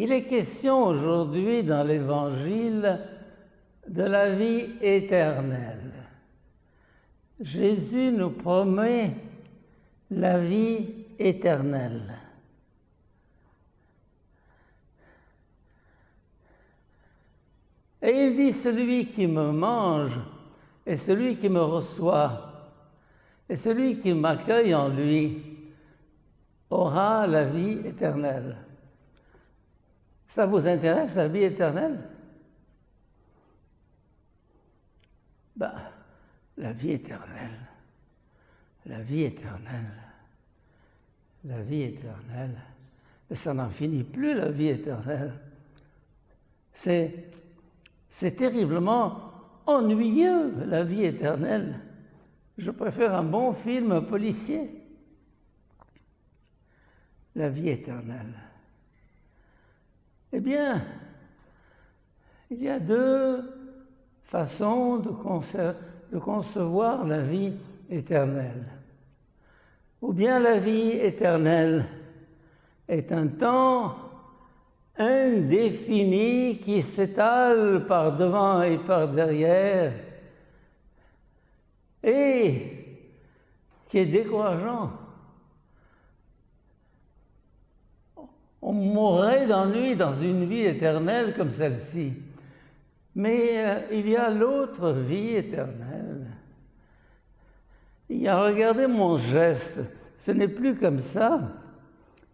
Il est question aujourd'hui dans l'Évangile de la vie éternelle. Jésus nous promet la vie éternelle. Et il dit, celui qui me mange et celui qui me reçoit et celui qui m'accueille en lui aura la vie éternelle. Ça vous intéresse, la vie éternelle? Ben, la vie éternelle, la vie éternelle, la vie éternelle. Mais ça n'en finit plus, la vie éternelle. C'est terriblement ennuyeux, la vie éternelle. Je préfère un bon film policier. La vie éternelle. Eh bien, il y a deux façons de concevoir la vie éternelle. Ou bien la vie éternelle est un temps indéfini qui s'étale par devant et par derrière et qui est décourageant. On mourrait d'ennui dans une vie éternelle comme celle-ci. Mais il y a l'autre vie éternelle. Il y a, regardez mon geste, ce n'est plus comme ça,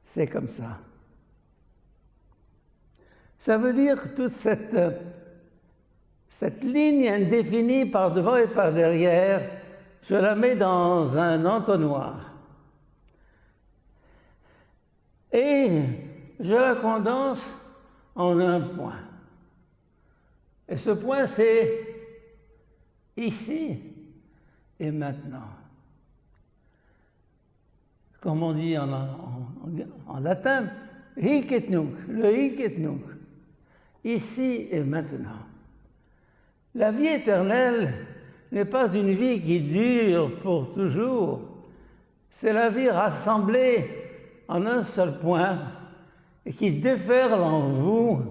c'est comme ça. Ça veut dire que toute cette ligne indéfinie par devant et par derrière, je la mets dans un entonnoir. Et je la condense en un point. Et ce point, c'est ici et maintenant. Comme on dit en latin, hic et nunc, le hic et nunc. Ici et maintenant. La vie éternelle n'est pas une vie qui dure pour toujours. C'est la vie rassemblée en un seul point et qui déferle en vous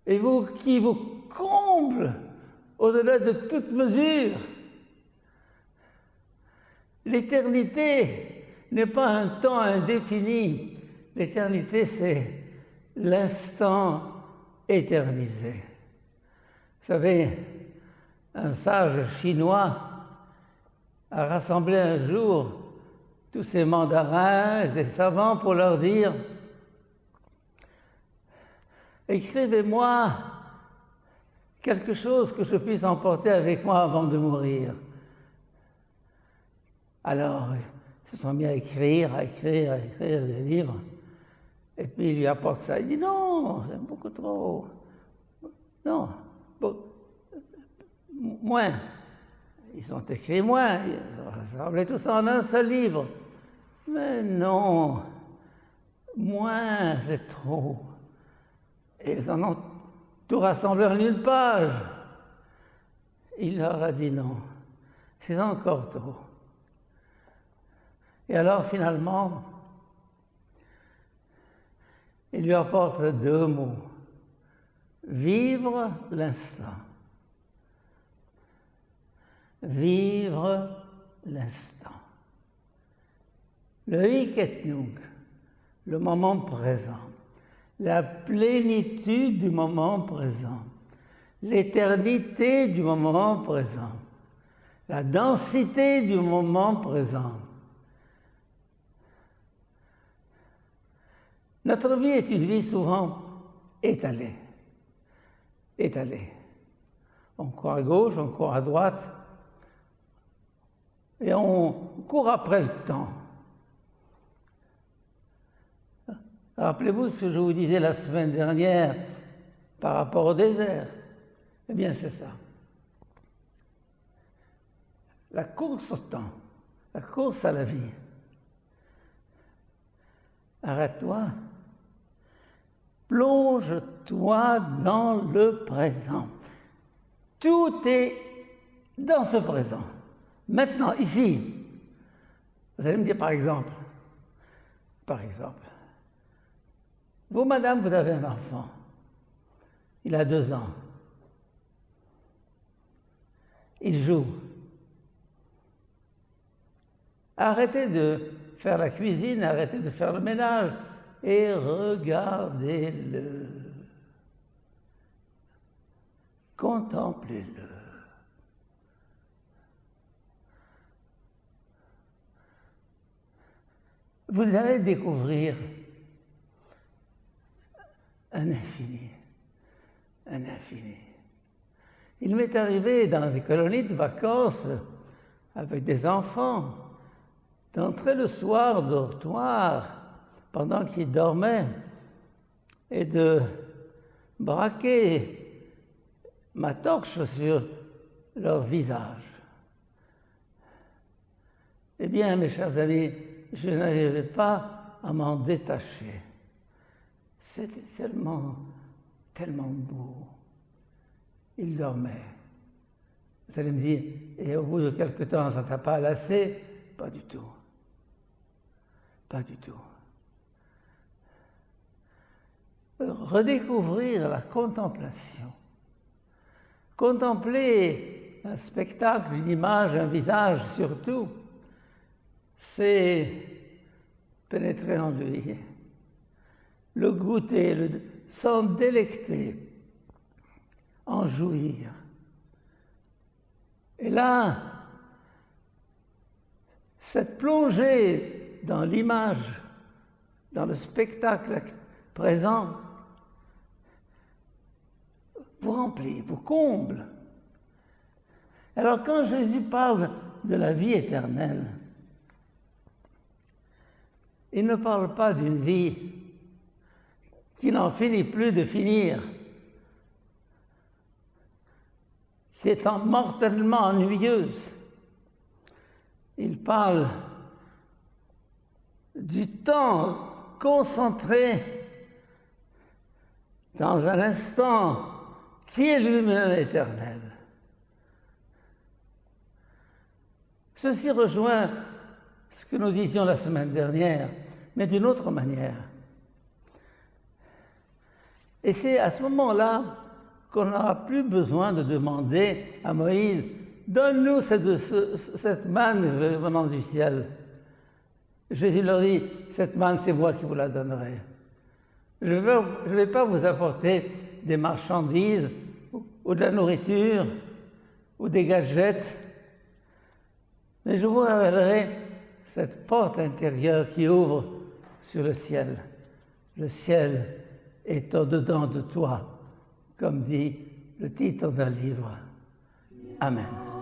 et qui vous comble au-delà de toute mesure. L'éternité n'est pas un temps indéfini. L'éternité, c'est l'instant éternisé. Vous savez, un sage chinois a rassemblé un jour tous ces mandarins et ces savants pour leur dire « Écrivez-moi quelque chose que je puisse emporter avec moi avant de mourir. » Alors, ils se sont mis à écrire des livres. Et puis il lui apporte ça. Il dit « Non, c'est beaucoup trop. Non, moins. » Ils ont écrit moins. Ils ont rassemblé tout ça en un seul livre. Mais non, moins, c'est trop. Et ils en ont tout rassemblé en une page. Il leur a dit non, c'est encore trop. Et alors finalement, il lui apporte deux mots. Vivre l'instant. Vivre l'instant. Le hic et nunc, le moment présent, la plénitude du moment présent, l'éternité du moment présent, la densité du moment présent. Notre vie est une vie souvent étalée. Étalée. On court à gauche, on court à droite, et on court après le temps. Rappelez-vous ce que je vous disais la semaine dernière par rapport au désert. Eh bien, c'est ça. La course au temps, la course à la vie. Arrête-toi. Plonge-toi dans le présent. Tout est dans ce présent. Maintenant, ici. Vous allez me dire par exemple, Vous, madame, vous avez un enfant. Il a 2 ans. Il joue. Arrêtez de faire la cuisine, arrêtez de faire le ménage et regardez-le. Contemplez-le. Vous allez découvrir un infini, un infini. Il m'est arrivé dans des colonies de vacances avec des enfants d'entrer le soir au dortoir pendant qu'ils dormaient et de braquer ma torche sur leur visage. Eh bien, mes chers amis, je n'arrivais pas à m'en détacher. C'était tellement, tellement beau. Il dormait. Vous allez me dire, et au bout de quelque temps, ça ne t'a pas lassé? Pas du tout. Pas du tout. Redécouvrir la contemplation. Contempler un spectacle, une image, un visage surtout, c'est pénétrer en lui, le goûter, s'en délecter, en jouir. Et là, cette plongée dans l'image, dans le spectacle présent, vous remplit, vous comble. Alors quand Jésus parle de la vie éternelle, il ne parle pas d'une vie qui n'en finit plus de finir, qui est mortellement ennuyeuse. Il parle du temps concentré dans un instant qui est lui-même éternel. Ceci rejoint ce que nous disions la semaine dernière, mais d'une autre manière. Et c'est à ce moment-là qu'on n'aura plus besoin de demander à Moïse « Donne-nous cette manne venant du ciel ». Jésus leur dit « Cette manne, c'est moi qui vous la donnerai. Je ne vais pas vous apporter des marchandises ou de la nourriture ou des gadgets, mais je vous révélerai cette porte intérieure qui ouvre sur le ciel. Le ciel est au-dedans de toi, comme dit le titre d'un livre. Amen.